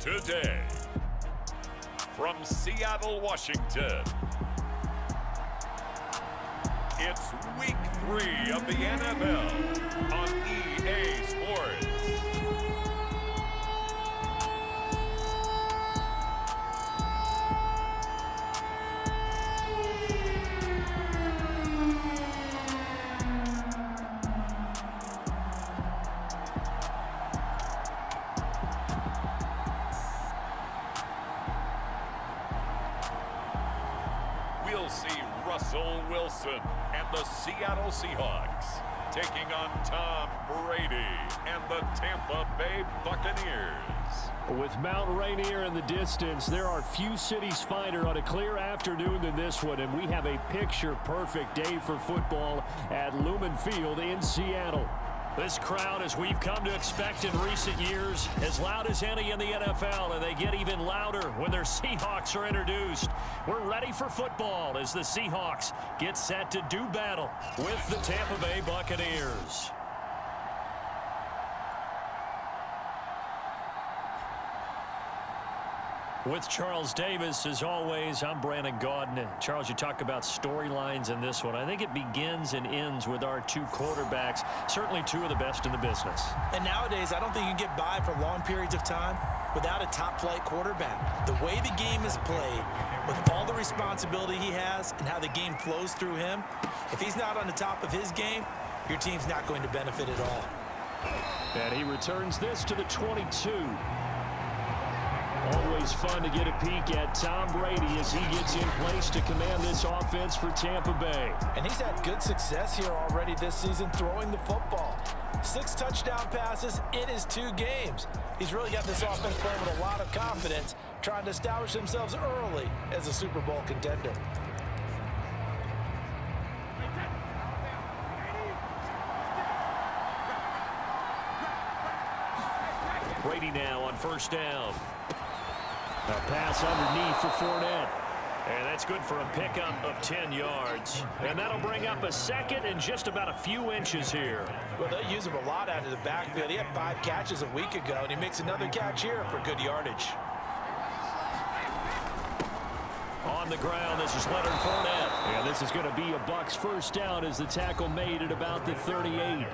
Today, from Seattle, Washington, it's Week 3 of the NFL on EA Sports. We'll see Russell Wilson and the Seattle Seahawks taking on Tom Brady and the Tampa Bay Buccaneers. With Mount Rainier in the distance, there are few cities finer on a clear afternoon than this one, and we have a picture-perfect day for football at Lumen Field in Seattle. This crowd, as we've come to expect in recent years, as loud as any in the NFL, and they get even louder when their Seahawks are introduced. We're ready for football as the Seahawks get set to do battle with the Tampa Bay Buccaneers. With Charles Davis, as always, I'm Brandon Gaudin. Charles, you talk about storylines in this one. I think it begins and ends with our two quarterbacks, certainly two of the best in the business. And nowadays, I don't think you can get by for long periods of time without a top-flight quarterback. The way the game is played, with all the responsibility he has and how the game flows through him, if he's not on the top of his game, your team's not going to benefit at all. And he returns this to the 22. Always fun to get a peek at Tom Brady as he gets in place to command this offense for Tampa Bay. And he's had good success here already this season throwing the football. 6 touchdown passes in his 2 games. He's really got this offense playing with a lot of confidence, trying to establish themselves early as a Super Bowl contender. Brady now on first down. A pass underneath for Fournette. And that's good for a pickup of 10 yards. And that'll bring up a second and just about a few inches here. Well, they use him a lot out of the backfield. He had 5 catches a week ago, and he makes another catch here for good yardage. On the ground, this is Leonard Fournette. And this is going to be a Bucs first down as the tackle made at about the 38.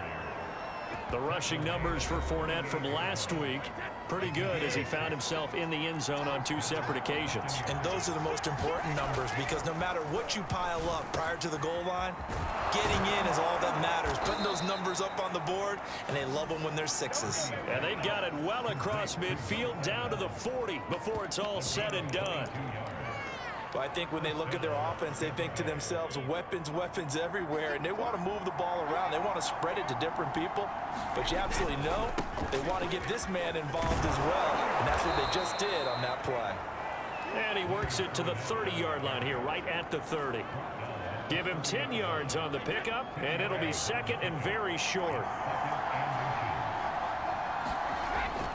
The rushing numbers for Fournette from last week, pretty good as he found himself in the end zone on 2 separate occasions. And those are the most important numbers because no matter what you pile up prior to the goal line, getting in is all that matters. Putting those numbers up on the board, and they love them when they're 6s. And they've got it well across midfield down to the 40 before it's all said and done. But I think when they look at their offense, they think to themselves, weapons, weapons everywhere, and they want to move the ball around. They want to spread it to different people. But you absolutely know they want to get this man involved as well, and that's what they just did on that play. And he works it to the 30-yard line here, right at the 30. Give him 10 yards on the pickup, and it'll be second and very short.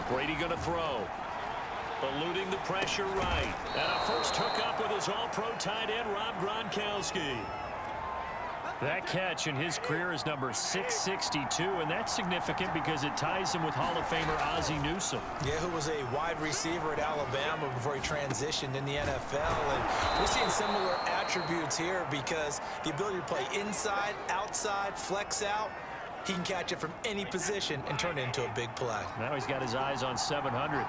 Brady going to throw. Eluding the pressure right. And a first hookup with his all-pro tight end, Rob Gronkowski. That catch in his career is number 662, and that's significant because it ties him with Hall of Famer Ozzie Newsome. Yeah, who was a wide receiver at Alabama before he transitioned in the NFL. And we're seeing similar attributes here because the ability to play inside, outside, flex out, he can catch it from any position and turn it into a big play. Now he's got his eyes on 700.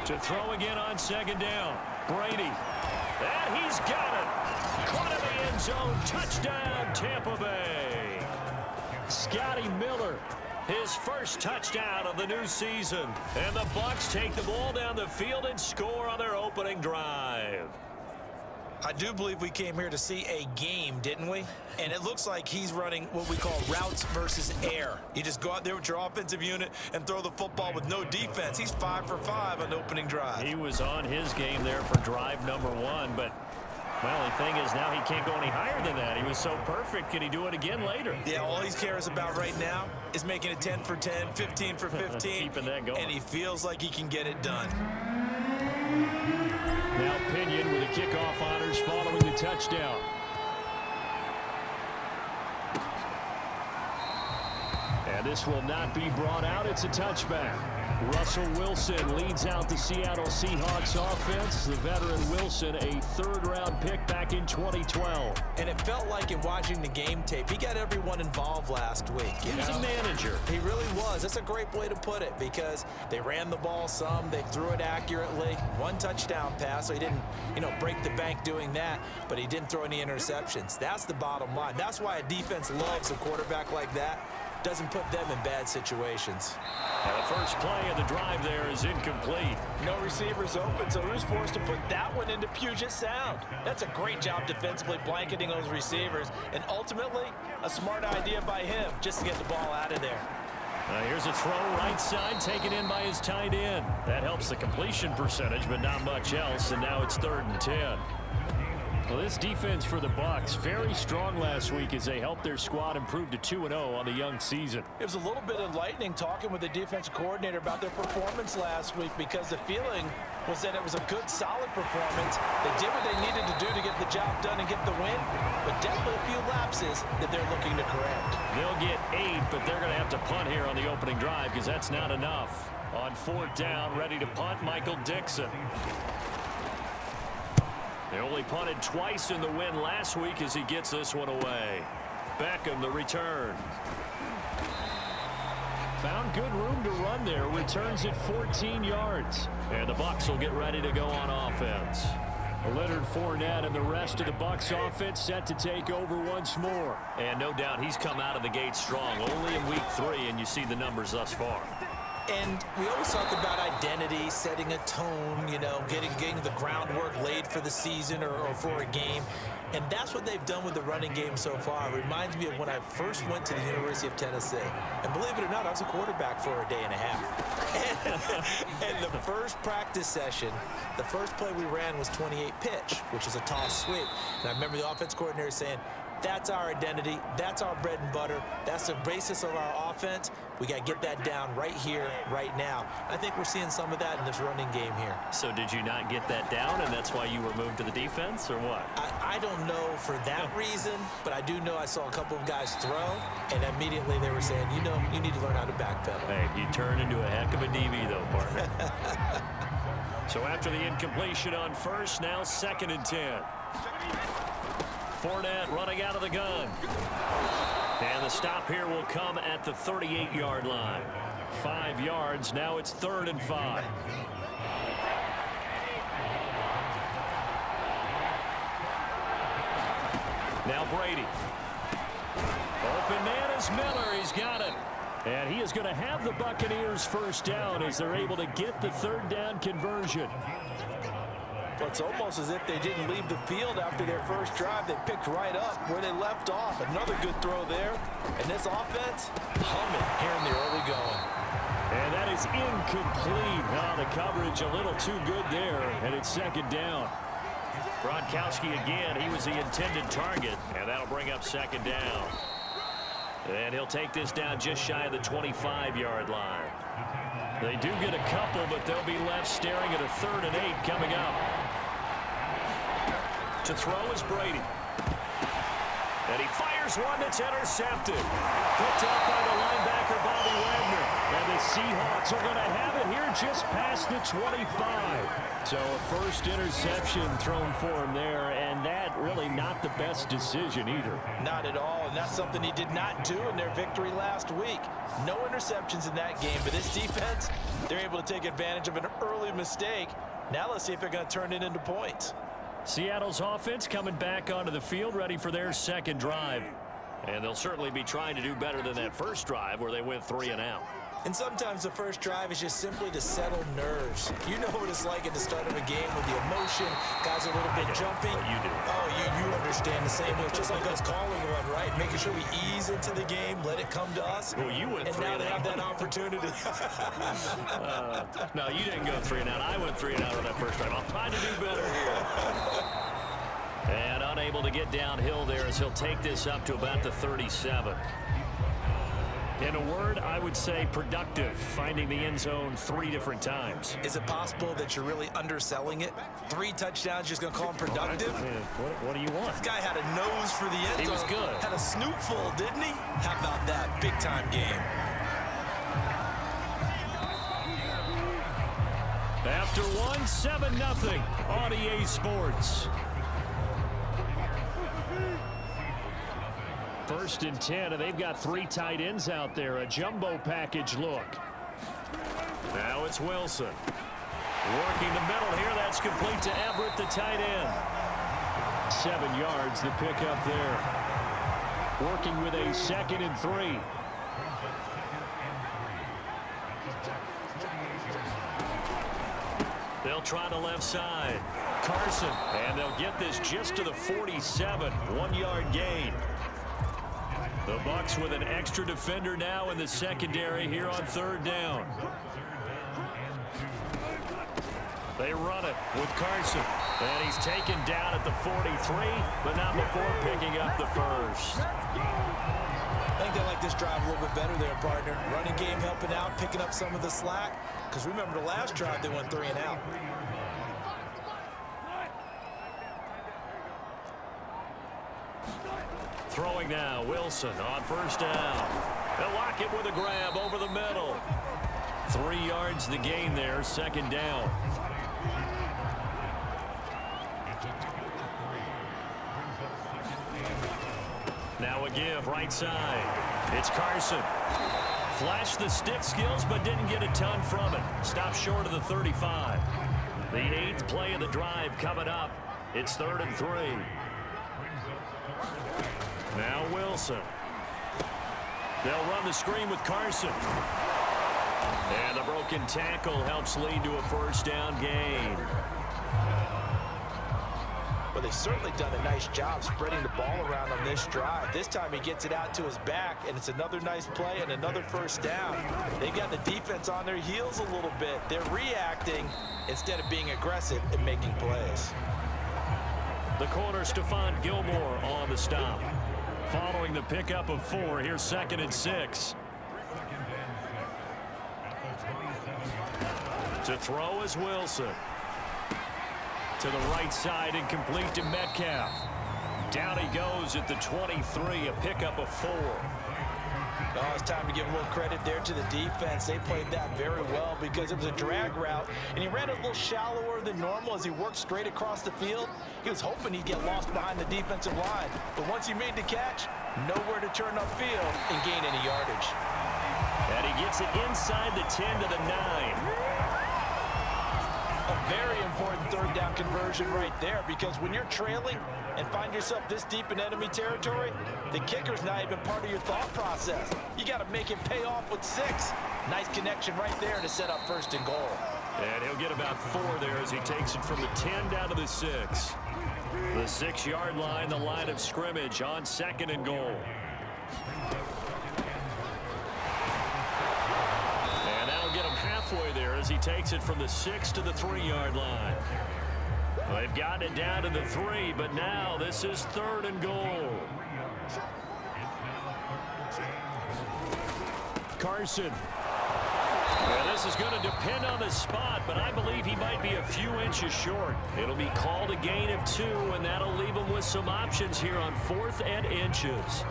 To throw again on second down. Brady. And he's got it. Caught in the end zone. Touchdown, Tampa Bay. Scotty Miller, his first touchdown of the new season. And the Bucs take the ball down the field and score on their opening drive. I do believe we came here to see a game, didn't we? And it looks like he's running what we call routes versus air. You just go out there with your offensive unit and throw the football with no defense. He's 5 for 5 on the opening drive. He was on his game there for drive number 1, but well, the thing is now he can't go any higher than that. He was so perfect. Can he do it again later? Yeah, all he cares about right now is making it 10 for 10, 15 for 15. Keeping that going. And he feels like he can get it done. Now Pinion with the kickoff honors following the touchdown. And this will not be brought out. It's a touchback. Russell Wilson leads out the Seattle Seahawks offense. The veteran Wilson, a third-round pick back in 2012. And it felt like in watching the game tape, he got everyone involved last week. He was a manager. He really was. That's a great way to put it because they ran the ball some. They threw it accurately. One touchdown pass, so he didn't, break the bank doing that, but he didn't throw any interceptions. That's the bottom line. That's why a defense loves a quarterback like that. Doesn't put them in bad situations. And the first play of the drive there is incomplete. No receivers open, so who's forced to put that one into Puget Sound? That's a great job defensively blanketing those receivers, and ultimately, a smart idea by him just to get the ball out of there. Here's a throw right side, taken in by his tight end. That helps the completion percentage, but not much else, and now it's 3rd and 10. Well, this defense for the Bucs, very strong last week as they helped their squad improve to 2-0 on the young season. It was a little bit enlightening talking with the defensive coordinator about their performance last week because the feeling was that it was a good, solid performance. They did what they needed to do to get the job done and get the win, but definitely a few lapses that they're looking to correct. They'll get 8, but they're going to have to punt here on the opening drive because that's not enough. On 4th down, ready to punt, Michael Dixon. They only punted twice in the win last week as he gets this one away. Beckham, the return. Found good room to run there. Returns it 14 yards. And the Bucs will get ready to go on offense. Leonard Fournette and the rest of the Bucs offense set to take over once more. And no doubt he's come out of the gate strong. Only in week 3, and you see the numbers thus far. And we always talk about identity, setting a tone, getting the groundwork laid for the season or for a game. And that's what they've done with the running game so far. It reminds me of when I first went to the University of Tennessee. And believe it or not, I was a quarterback for a day and a half. And the first practice session, the first play we ran was 28 pitch, which is a toss sweep. And I remember the offense coordinator saying, that's our identity. That's our bread and butter. That's the basis of our offense. We got to get that down right here, right now. I think we're seeing some of that in this running game here. So did you not get that down, and that's why you were moved to the defense, or what? I don't know for that reason, but I do know I saw a couple of guys throw, and immediately they were saying, you need to learn how to backpedal. Hey, you turned into a heck of a DB, though, partner. So after the incompletion on first, now 2nd and 10. Fournette running out of the gun. And the stop here will come at the 38-yard line. 5 yards. Now it's 3rd and 5. Now Brady. Open man is Miller. He's got it. And he is going to have the Buccaneers first down as they're able to get the 3rd down conversion. Well, it's almost as if they didn't leave the field after their first drive. They picked right up where they left off. Another good throw there. And this offense, humming here in the early going. And that is incomplete. The coverage a little too good there, and it's 2nd down. Gronkowski again. He was the intended target, and that'll bring up 2nd down. And he'll take this down just shy of the 25-yard line. They do get a couple, but they'll be left staring at a 3rd and 8 coming up. To throw is Brady. And he fires one that's intercepted. Picked up by the linebacker, Bobby Wagner. And the Seahawks are going to have it here just past the 25. So a first interception thrown for him there, and that really not the best decision either. Not at all, and that's something he did not do in their victory last week. No interceptions in that game, but this defense, they're able to take advantage of an early mistake. Now let's see if they're going to turn it into points. Seattle's offense coming back onto the field, ready for their 2nd drive. And they'll certainly be trying to do better than that first drive where they went 3 and out. And sometimes the first drive is just simply to settle nerves. You know what it's like at the start of a game with the emotion. Guys are a little bit jumpy. You do. Oh, you understand the same. It's just like us calling one, right? Making sure we ease into the game, let it come to us. Well, you went 3 and out. And now they have that opportunity. No, you didn't go 3 and out. I went 3 and out on that first drive. I'm trying to do better here. And unable to get downhill there as he'll take this up to about the 37. In a word, I would say productive, finding the end zone 3 different times. Is it possible that you're really underselling it? 3 touchdowns, just going to call him productive? What do you want? This guy had a nose for the end zone. He was good. Had a snootful, didn't he? How about that? Big-time game. after one, 7-0 on EA Sports. 1st and 10, and they've got 3 tight ends out there. A jumbo package look. Now it's Wilson. Working the middle here. That's complete to Everett, the tight end. 7 yards, the pickup there. Working with a 2nd and 3. They'll try the left side. Carson, and they'll get this just to the 47. 1-yard gain. The Bucs with an extra defender now in the secondary here on 3rd down. They run it with Carson. And he's taken down at the 43, but not before picking up the first. I think they like this drive a little bit better there, partner. Running game helping out, picking up some of the slack. Because remember the last drive, they went 3 and out. Throwing now, Wilson on 1st down. They'll lock it with a grab over the middle. 3 yards the gain there, 2nd down. Now a give, right side. It's Carson. Flashed the stick skills, but didn't get a ton from it. Stopped short of the 35. The 8th play of the drive coming up. It's 3rd and 3. Now Wilson. They'll run the screen with Carson. And the broken tackle helps lead to a 1st down gain. But they've certainly done a nice job spreading the ball around on this drive. This time he gets it out to his back, and it's another nice play and another 1st down. They've got the defense on their heels a little bit. They're reacting instead of being aggressive and making plays. The corner, Stephon Gilmore, on the stop. Following the pickup of 4, here's 2nd and 6. To throw is Wilson. To the right side and complete to Metcalf. Down he goes at the 23, a pickup of 4. Oh, it's time to give a little credit there to the defense. They played that very well because it was a drag route, and he ran a little shallower than normal as he worked straight across the field. He was hoping he'd get lost behind the defensive line, but once he made the catch, nowhere to turn upfield and gain any yardage. And he gets it inside the 10 to the 9. A very important 3rd down conversion right there, because when you're trailing and find yourself this deep in enemy territory, the kicker's not even part of your thought process. You got to make it pay off with 6. Nice connection right there to set up 1st and goal. And he'll get about 4 there as he takes it from the 10 down to the 6. The 6-yard line, the line of scrimmage on 2nd and goal. And that'll get him halfway there as he takes it from the 6 to the 3-yard line. They've got it down to the 3, but now this is 3rd and goal. Carson. Well, this is going to depend on the spot, but I believe he might be a few inches short. It'll be called a gain of 2, and that'll leave him with some options here on 4th and inches.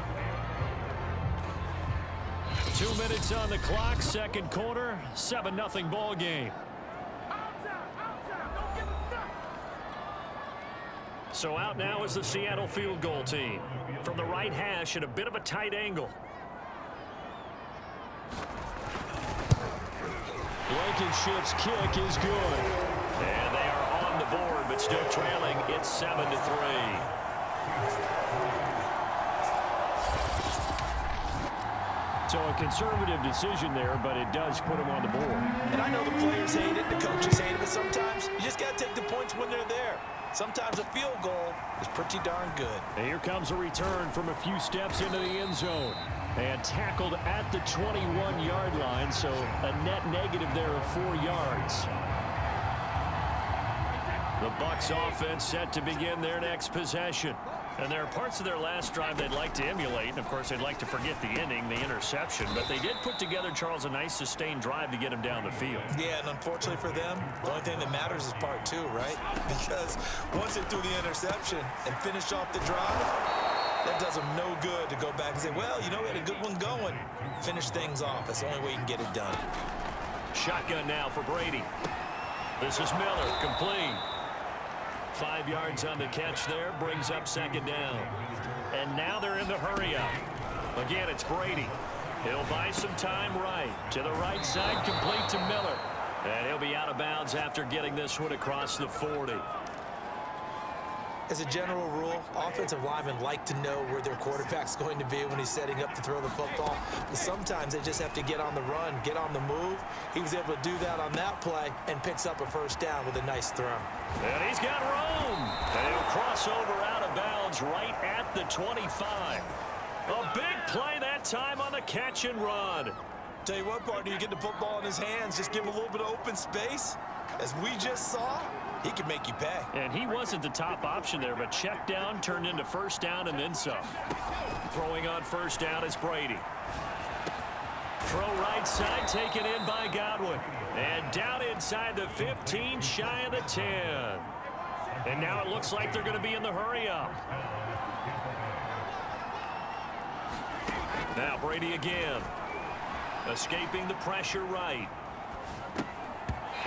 2 minutes on the clock, 2nd quarter, 7-0 ball game. So out now is the Seattle field goal team. From the right hash at a bit of a tight angle. Blankenship's kick is good. And they are on the board, but still trailing. It's 7-3. So a conservative decision there, but it does put them on the board. And I know the players hate it, the coaches hate it, but sometimes you just got to take the points when they're there. Sometimes a field goal is pretty darn good. And here comes a return from a few steps into the end zone. And tackled at the 21-yard line, so a net negative there of 4 yards. The Bucs offense set to begin their next possession. And there are parts of their last drive they'd like to emulate. And, of course, they'd like to forget the ending, the interception. But they did put together, Charles, a nice sustained drive to get him down the field. Yeah, and unfortunately for them, the only thing that matters is part 2, right? Because once they threw the interception and finished off the drive, that does them no good to go back and say, well, you know, we had a good one going. Finish things off. That's the only way you can get it done. Shotgun now for Brady. This is Miller, complete. 5 yards on the catch there, brings up second down. And now they're in the hurry up. Again, it's Brady. He'll buy some time right. To the right side, complete to Miller. And he'll be out of bounds after getting this one across the 40. As a general rule, offensive linemen like to know where their quarterback's going to be when he's setting up to throw the football. But sometimes they just have to get on the run, get on the move. He was able to do that on that play and picks up a first down with a nice throw. And he's got room. And he'll cross over out of bounds right at the 25. A big play that time on the catch and run. Tell you what, partner, you get the football in his hands, just give him a little bit of open space. As we just saw, he can make you pay. And he wasn't the top option there, but check down turned into first down and then some. Throwing on first down is Brady. Throw right side, taken in by Godwin. And down inside the 15, shy of the 10. And now it looks like they're going to be in the hurry up. Now Brady again. Escaping the pressure right.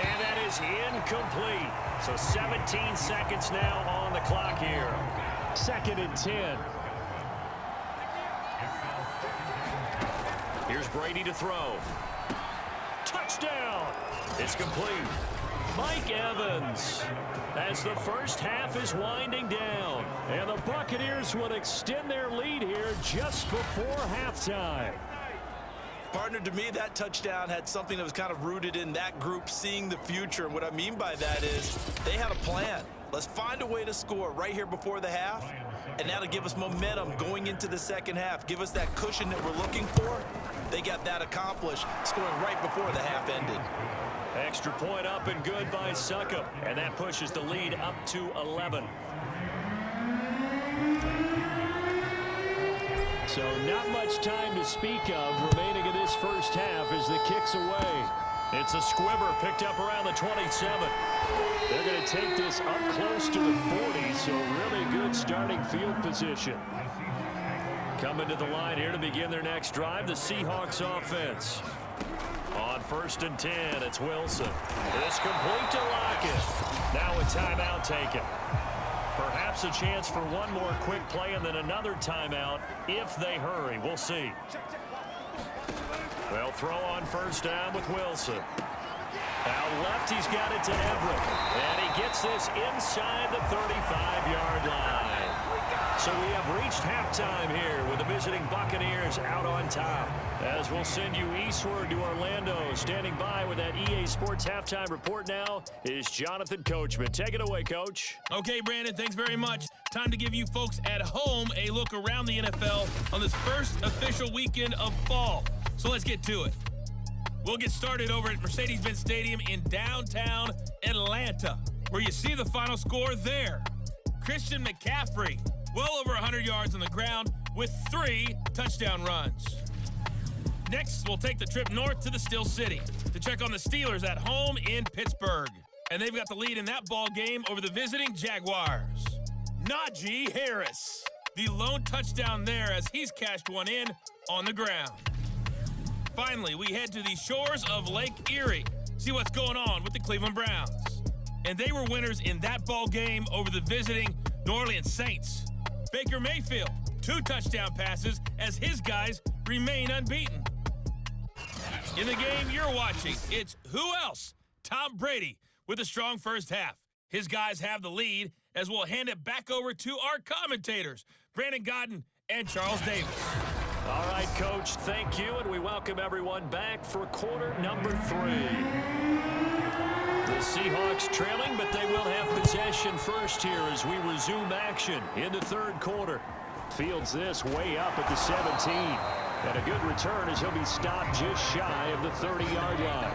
And that is incomplete. So 17 seconds now on the clock here. 2nd and 10. Here's Brady to throw. Touchdown. It's complete. Mike Evans, as the first half is winding down. And the Buccaneers will extend their lead here just before halftime. Partner, to me, that touchdown had something that was kind of rooted in that group seeing the future. And what I mean by that is they had a plan. Let's find a way to score right here before the half. And that'll give us momentum going into the second half. Give us that cushion that we're looking for. They got that accomplished, scoring right before the half ended. Extra point up and good by Succop. And that pushes the lead up to 11. So not much time to speak of remaining in this first half as the kick's away. It's a squibber picked up around the 27. They're going to take this up close to the 40, so really good starting field position. Coming to the line here to begin their next drive, the Seahawks offense. On 1st and 10, it's Wilson. It's complete to Lockett. Now a timeout taken. Perhaps a chance for one more quick play and then another timeout if they hurry. We'll see. They'll throw on first down with Wilson. Out left, he's got it to Everett. And he gets this inside the 35-yard line. So we have reached halftime here with the visiting Buccaneers out on top. As we'll send you eastward to Orlando. Standing by with that EA Sports halftime report now is Jonathan Coachman. Take it away, Coach. Okay, Brandon, thanks very much. Time to give you folks at home a look around the NFL on this first official weekend of fall. So let's get to it. We'll get started over at Mercedes-Benz Stadium in downtown Atlanta, where you see the final score there. Christian McCaffrey, well over 100 yards on the ground with 3 touchdown runs. Next, we'll take the trip north to the Steel City to check on the Steelers at home in Pittsburgh. And they've got the lead in that ball game over the visiting Jaguars. Najee Harris, the lone touchdown there as he's cashed one in on the ground. Finally, we head to the shores of Lake Erie, see what's going on with the Cleveland Browns. And they were winners in that ball game over the visiting New Orleans Saints. Baker Mayfield, 2 touchdown passes as his guys remain unbeaten. In the game you're watching, it's who else? Tom Brady with a strong first half. His guys have the lead as we'll hand it back over to our commentators, Brandon Godden and Charles Davis. All right, Coach, thank you, and we welcome everyone back for quarter number 3. The Seahawks trailing, but they will have possession first here as we resume action in the third quarter. Fields this way up at the 17. And a good return as he'll be stopped just shy of the 30-yard line.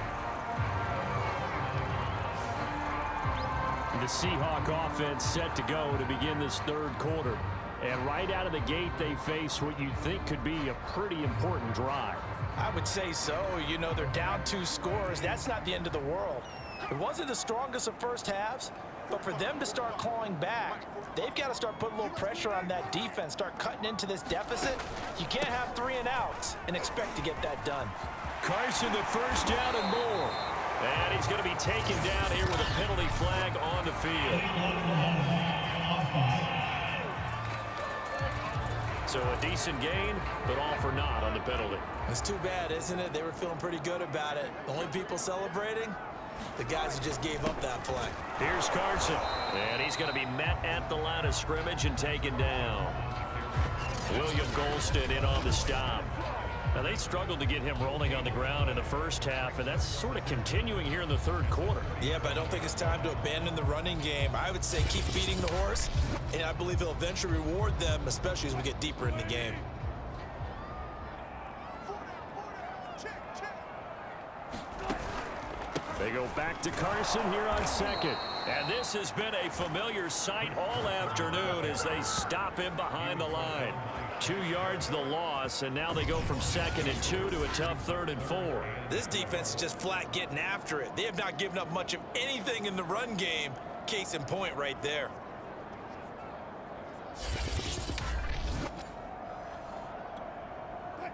The Seahawk offense set to go to begin this third quarter. And right out of the gate, they face what you'd think could be a pretty important drive. I would say so. You know, they're down 2 scores. That's not the end of the world. It wasn't the strongest of first halves, but for them to start clawing back, they've got to start putting a little pressure on that defense, start cutting into this deficit. You can't have 3 and outs and expect to get that done. Carson, the first down and more. And he's going to be taken down here with a penalty flag on the field. So a decent gain, but all for naught on the penalty. It's too bad, isn't it? They were feeling pretty good about it. The only people celebrating, the guys who just gave up that play. Here's Carson. And he's going to be met at the line of scrimmage and taken down. William Golston in on the stop. Now, they struggled to get him rolling on the ground in the first half, and that's sort of continuing here in the third quarter. Yeah, but I don't think it's time to abandon the running game. I would say keep feeding the horse, and I believe he'll eventually reward them, especially as we get deeper in the game. They go back to Carson here on second. And this has been a familiar sight all afternoon as they stop him behind the line. 2 yards the loss, and now they go from 2nd and 2 to a tough 3rd and 4. This defense is just flat getting after it. They have not given up much of anything in the run game. Case in point right there.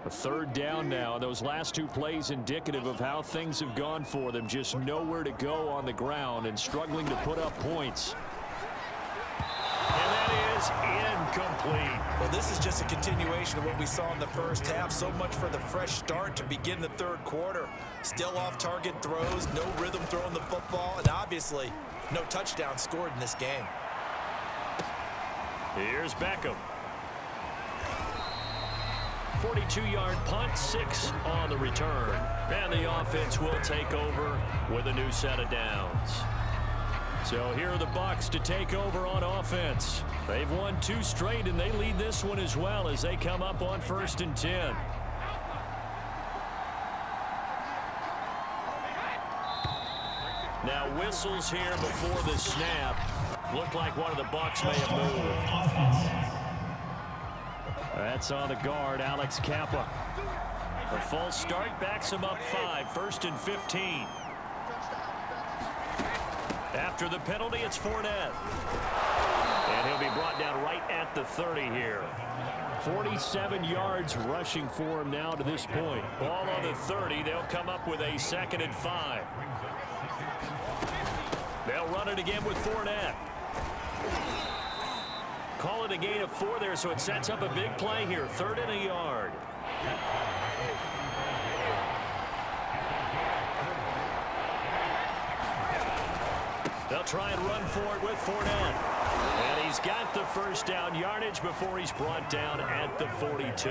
A 3rd down now. Those last 2 plays indicative of how things have gone for them. Just nowhere to go on the ground and struggling to put up points. And that is incomplete. Well, this is just a continuation of what we saw in the first half. So much for the fresh start to begin the 3rd quarter. Still off-target throws, no rhythm throwing the football, and obviously no touchdown scored in this game. Here's Beckham. 42-yard punt, 6 on the return. And the offense will take over with a new set of downs. So here are the Bucs to take over on offense. They've won 2 straight, and they lead this one as well as they come up on 1st and 10. Now whistles here before the snap. Looked like one of the Bucs may have moved. That's on the guard, Alex Kappa. A false start backs him up 5, 1st and 15. After the penalty, it's Fournette. And he'll be brought down right at the 30 here. 47 yards rushing for him now to this point. Ball on the 30. They'll come up with a 2nd and 5. They'll run it again with Fournette. Call it a gain of 4 there, so it sets up a big play here. 3rd and a yard. They'll try and run for it with Fournette. And he's got the 1st down yardage before he's brought down at the 42.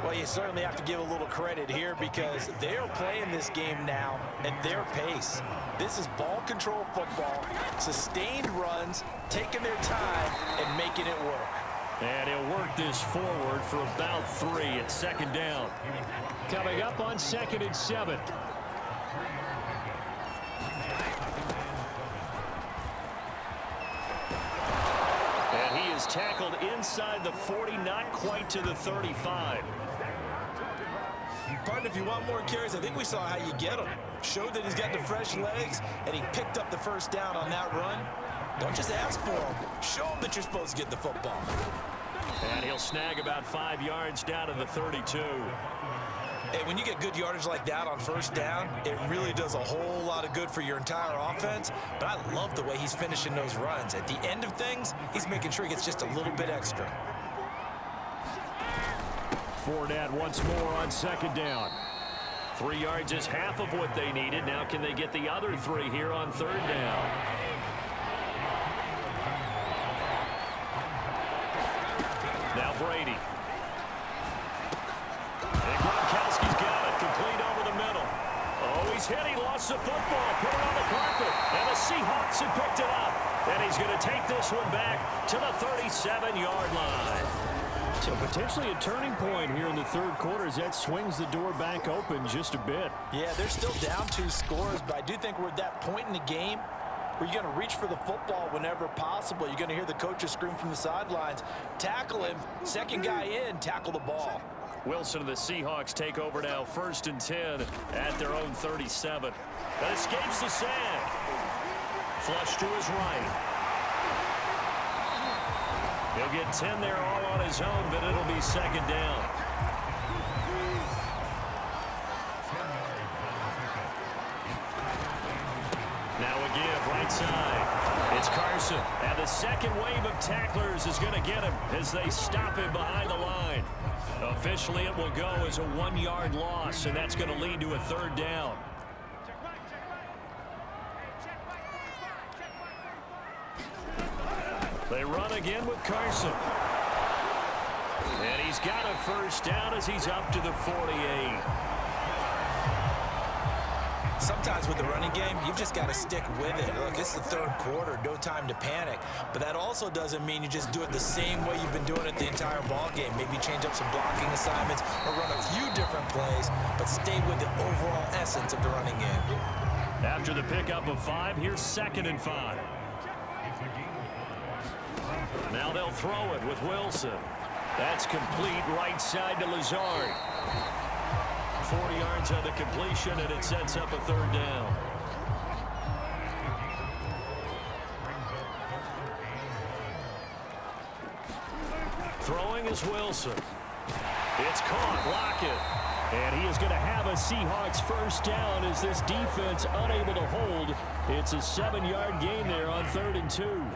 Well, you certainly have to give a little credit here because they are playing this game now at their pace. This is ball control football, sustained runs, taking their time and making it work. And he'll work this forward for about 3 at 2nd down. Coming up on 2nd and 7. And he is tackled inside the 40, not quite to the 35. Partner, if you want more carries, I think we saw how you get them. Showed that he's got the fresh legs, and he picked up the 1st down on that run. Don't just ask for him. Show him that you're supposed to get the football. And he'll snag about 5 yards down to the 32. Hey, when you get good yardage like that on 1st down, it really does a whole lot of good for your entire offense. But I love the way he's finishing those runs. At the end of things, he's making sure he gets just a little bit extra. Fournette once more on 2nd down. 3 yards is half of what they needed. Now can they get the other 3 here on 3rd down? Now Brady. And Gronkowski's got it. Complete over the middle. Oh, he's hit. He lost the football. Put it on the carpet. And the Seahawks have picked it up. And he's going to take this one back to the 37-yard line. So potentially a turning point here in the 3rd quarter as that swings the door back open just a bit. Yeah, they're still down 2 scores, but I do think we're at that point in the game where you're going to reach for the football whenever possible. You're going to hear the coaches scream from the sidelines, tackle him, 2nd guy in, tackle the ball. Wilson and the Seahawks take over now, 1st and 10 at their own 37. That escapes the sack. Flush to his right. He'll get 10 there all on his own, but it'll be 2nd down. give right side. It's Carson. And the second wave of tacklers is going to get him as they stop him behind the line. Officially, it will go as a 1-yard loss, and that's going to lead to a 3rd down. They run again with Carson. And he's got a 1st down as he's up to the 48. Sometimes with the running game, you've just got to stick with it. Look, it's the 3rd quarter, no time to panic. But that also doesn't mean you just do it the same way you've been doing it the entire ball game. Maybe change up some blocking assignments or run a few different plays, but stay with the overall essence of the running game. After the pickup of 5, here's 2nd and 5. Now they'll throw it with Wilson. That's complete right side to Lazard. 40 yards on the completion, and it sets up a 3rd down. Throwing is Wilson. It's caught. Lockett. And he is going to have a Seahawks 1st down as this defense unable to hold. It's a 7-yard gain there on 3rd and 2.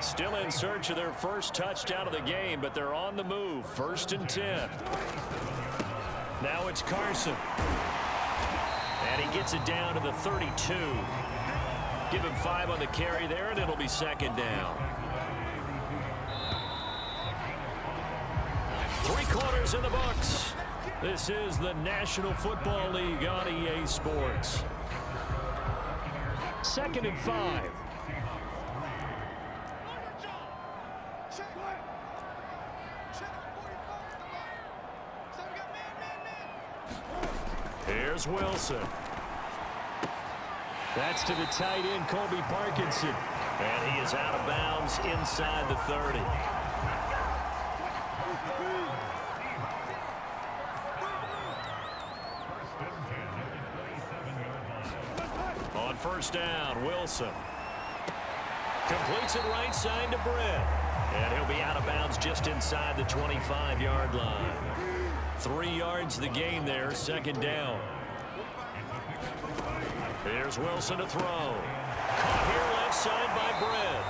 Still in search of their 1st touchdown of the game, but they're on the move. 1st and 10. Now it's Carson. And he gets it down to the 32. Give him 5 on the carry there, and it'll be 2nd down. 3 quarters in the books. This is the National Football League on EA Sports. 2nd and 5. Here's Wilson. That's to the tight end, Colby Parkinson. And he is out of bounds inside the 30. On 1st down, Wilson. Completes it right side to Britt. And he'll be out of bounds just inside the 25-yard line. 3 yards the gain there, 2nd down. Here's Wilson to throw. Caught here left side by Britt.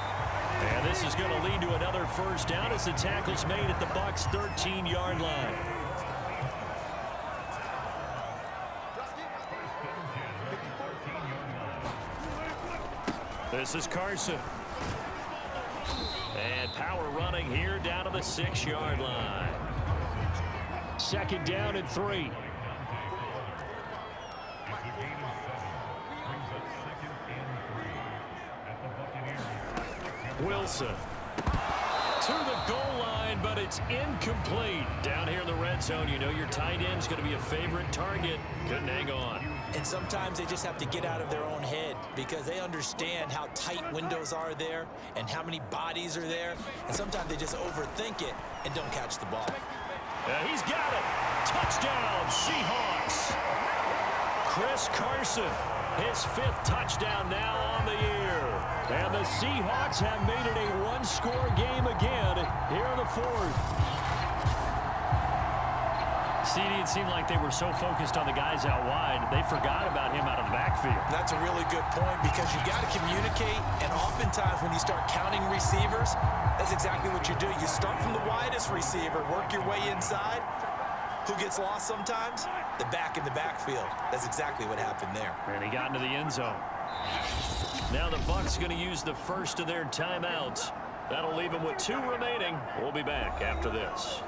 And this is going to lead to another 1st down as the tackle's made at the Bucs' 13-yard line. This is Carson. And power running here down to the 6-yard line. 2nd down and 3. Wilson to the goal line, but it's incomplete. Down here in the red zone, you know your tight end's going to be a favorite target. Couldn't hang on. And sometimes they just have to get out of their own head because they understand how tight windows are there and how many bodies are there. And sometimes they just overthink it and don't catch the ball. He's got it. Touchdown, Seahawks. Chris Carson, his 5th touchdown now on the year. And the Seahawks have made it a 1-score game again here in the 4th. CD, it seemed like they were so focused on the guys out wide, they forgot about him out of the backfield. That's a really good point because you got to communicate, and oftentimes when you start counting receivers, that's exactly what you do. You start from the widest receiver, work your way inside. Who gets lost sometimes? The back in the backfield. That's exactly what happened there. And he got into the end zone. Now the Bucs going to use the 1st of their timeouts. That'll leave them with 2 remaining. We'll be back after this.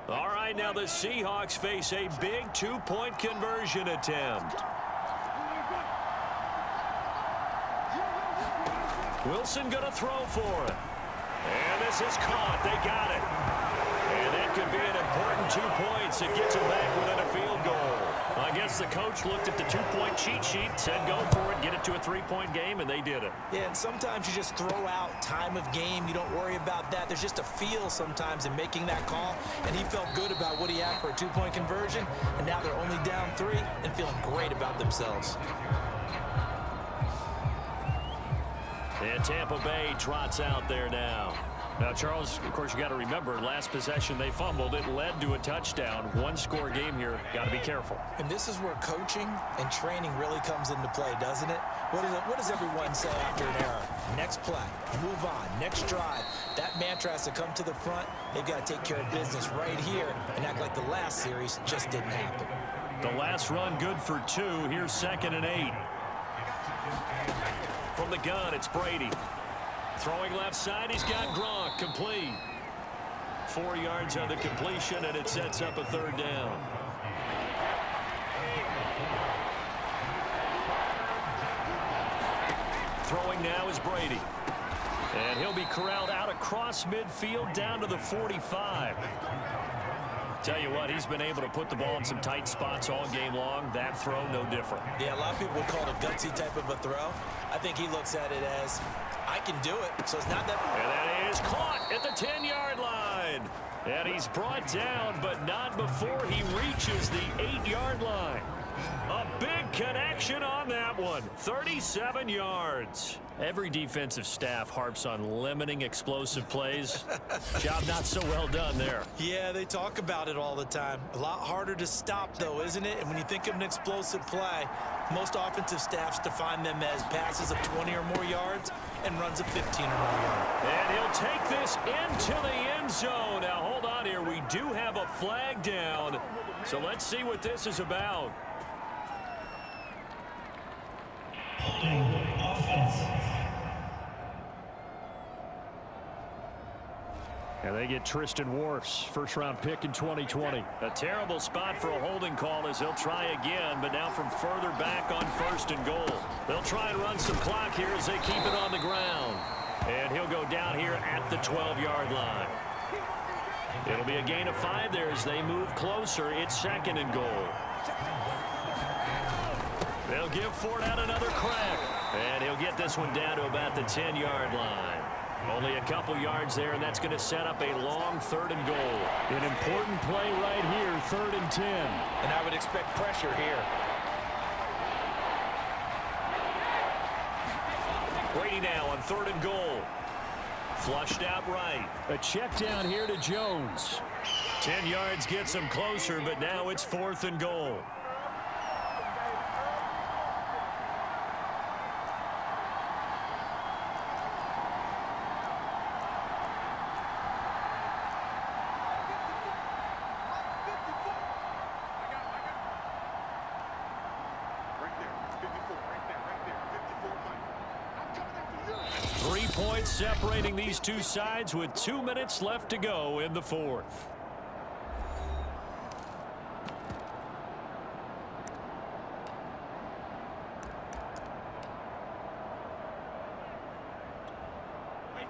All right, now the Seahawks face a big 2-point conversion attempt. Wilson going to throw for it. And this is caught. They got it. And that could be an important 2 points. It gets them back within a field goal. I guess the coach looked at the 2-point cheat sheet, said go for it, get it to a 3-point game, and they did it. Yeah, and sometimes you just throw out time of game. You don't worry about that. There's just a feel sometimes in making that call, and he felt good about what he had for a 2-point conversion, and now they're only down 3 and feeling great about themselves. And Tampa Bay trots out there now. Now, Charles, of course, you got to remember, last possession they fumbled. It led to a touchdown. One-score game here. Got to be careful. And this is where coaching and training really comes into play, doesn't it? What does everyone say after an error? Next play, move on, next drive. That mantra has to come to the front. They've got to take care of business right here and act like the last series just didn't happen. The last run good for 2. Here's 2nd and 8. From the gun, it's Brady. Throwing left side, he's got Gronk, complete. 4 yards on the completion, and it sets up a 3rd down. Throwing now is Brady. And he'll be corralled out across midfield down to the 45. Tell you what, he's been able to put the ball in some tight spots all game long. That throw, no different. Yeah, a lot of people would call it a gutsy type of a throw. I think he looks at it as, I can do it, so it's not that. And that is caught at the 10-yard line. And he's brought down, but not before he reaches the 8-yard line. A big connection on that one. 37 yards. Every defensive staff harps on limiting explosive plays. Job not so well done there. Yeah, they talk about it all the time. A lot harder to stop, though, isn't it? And when you think of an explosive play, most offensive staffs define them as passes of 20 or more yards and runs of 15 or more yards. And he'll take this into the end zone. Now, hold on here. We do have a flag down. So let's see what this is about. And they get Tristan Wirfs, first-round pick in 2020. A terrible spot for a holding call as he'll try again, but now from further back on 1st and goal. They'll try and run some clock here as they keep it on the ground. And he'll go down here at the 12-yard line. It'll be a gain of 5 there as they move closer. It's 2nd and goal. They'll give Ford out another crack. And he'll get this one down to about the 10-yard line. Only a couple yards there, and that's going to set up a long 3rd and goal. An important play right here, 3rd and 10. And I would expect pressure here. Brady now on 3rd and goal. Flushed out right. A check down here to Jones. 10 yards gets him closer, but now it's 4th and goal. Points separating these two sides with 2 minutes left to go in the 4th.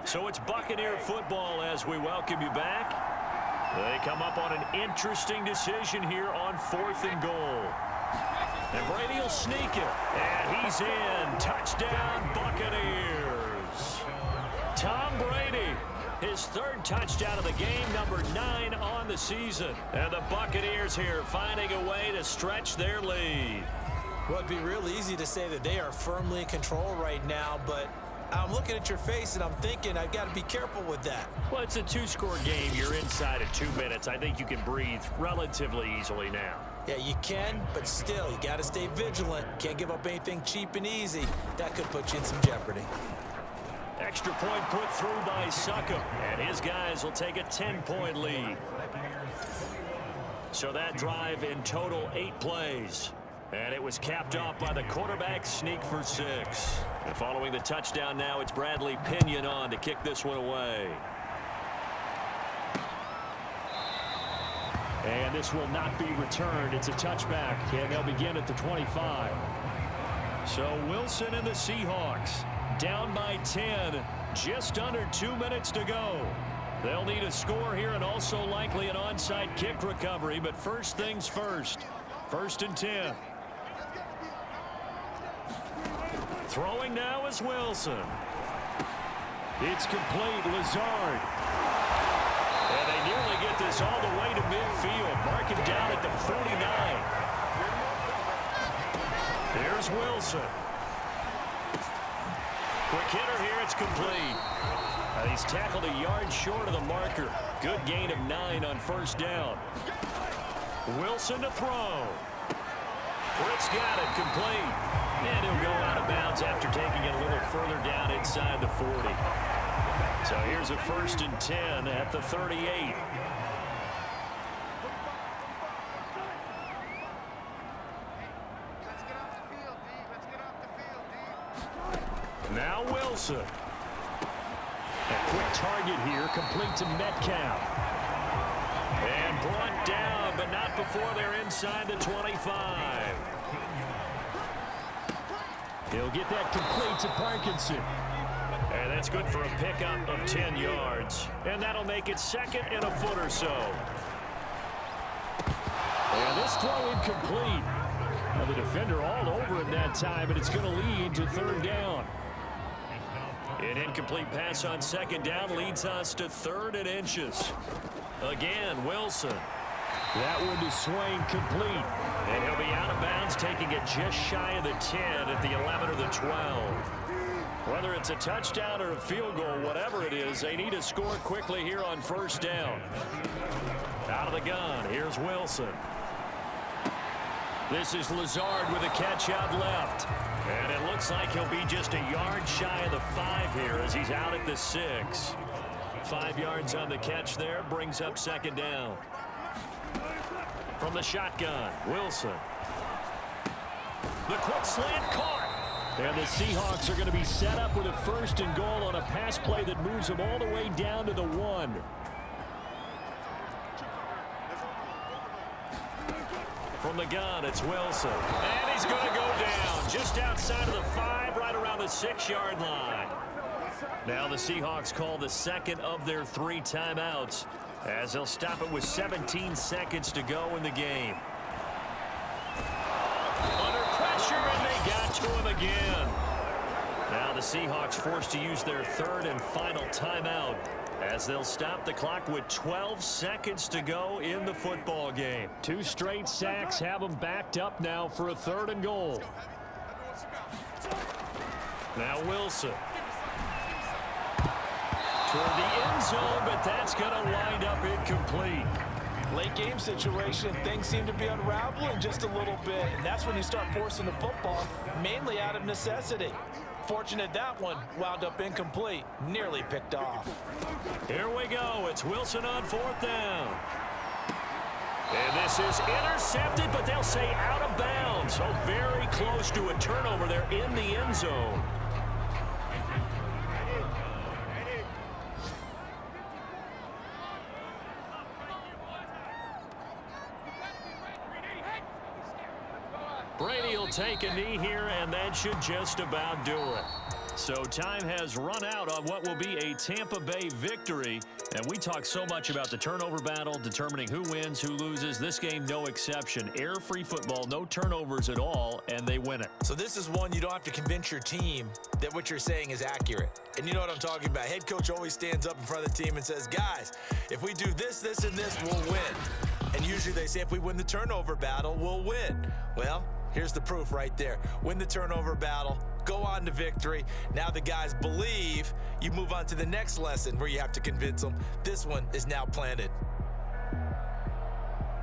So it's Buccaneer football as we welcome you back. They come up on an interesting decision here on 4th and goal. And Brady will sneak it. And he's in. Touchdown, Buccaneers. Tom Brady, his 3rd touchdown of the game, number 9 on the season. And the Buccaneers here finding a way to stretch their lead. Well, it'd be real easy to say that they are firmly in control right now, but I'm looking at your face and I'm thinking I've got to be careful with that. Well, it's a 2-score game. You're inside of 2 minutes. I think you can breathe relatively easily now. Yeah, you can, but still, you got to stay vigilant. Can't give up anything cheap and easy. That could put you in some jeopardy. Extra point put through by Succop, and his guys will take a 10-point lead. So that drive in total 8 plays. And it was capped off by the quarterback sneak for 6. And following the touchdown now, it's Bradley Pinion on to kick this one away. And this will not be returned. It's a touchback, and they'll begin at the 25. So Wilson and the Seahawks down by 10, just under 2 minutes to go. They'll need a score here and also likely an onside kick recovery, but first things first. 1st and 10. Throwing now is Wilson. It's complete. Lazard. And they nearly get this all the way to midfield. Mark him down at the 49. Here's Wilson. Quick hitter here. It's complete. He He's tackled a yard short of the marker. Good gain of 9 on first down. Wilson to throw. Britt's got it, complete. And he'll go out of bounds after taking it a little further down inside the 40. So here's a 1st and 10 at the 38. Now Wilson. A quick target here, complete to Metcalf. And brought down, but not before they're inside the 25. He'll get that complete to Parkinson. And that's good for a pickup of 10 yards. And that'll make it 2nd and a foot or so. And this throw incomplete. Now the defender all over him that time, but it's going to lead to 3rd down. An incomplete pass on 2nd down leads us to 3rd and inches. Again, Wilson. That one to Swain, complete. And he'll be out of bounds, taking it just shy of the 10 at the 11 or the 12. Whether it's a touchdown or a field goal, whatever it is, they need to score quickly here on 1st down. Out of the gun, here's Wilson. This is Lazard with a catch out left. And it looks like he'll be just a yard shy of the 5 here as he's out at the 6. 5 yards on the catch there, brings up 2nd down. From the shotgun, Wilson. The quick slant caught. And the Seahawks are going to be set up with a 1st and goal on a pass play that moves them all the way down to the 1. From the gun, it's Wilson. And he's going to go down just outside of the 5, right around the 6-yard line. Now the Seahawks call the 2nd of their 3 timeouts as they'll stop it with 17 seconds to go in the game. Under pressure, and they got to him again. Now the Seahawks forced to use their 3rd and final timeout as they'll stop the clock with 12 seconds to go in the football game. 2 straight sacks have them backed up now for a 3rd and goal. Now Wilson. Toward the end zone, but that's going to wind up incomplete. Late game situation, things seem to be unraveling just a little bit, and that's when you start forcing the football, mainly out of necessity. Fortunate that one wound up incomplete, nearly picked off. Here we go. It's Wilson on 4th down. And this is intercepted, but they'll say out of bounds. So very close to a turnover there in the end zone. Brady will take a knee here, and that should just about do it. So time has run out on what will be a Tampa Bay victory. And we talk so much about the turnover battle, determining who wins, who loses. This game, no exception. Error-free football, no turnovers at all, and they win it. So this is one you don't have to convince your team that what you're saying is accurate. And you know what I'm talking about. Head coach always stands up in front of the team and says, guys, if we do this, this, and this, we'll win. And usually they say if we win the turnover battle, we'll win. Well, here's the proof right there. Win the turnover battle, go on to victory. Now the guys believe. You move on to the next lesson where you have to convince them. This one is now planted.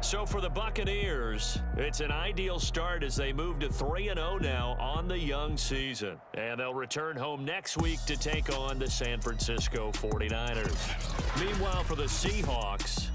So for the Buccaneers, it's an ideal start as they move to 3-0 now on the young season. And they'll return home next week to take on the San Francisco 49ers. Meanwhile, for the Seahawks,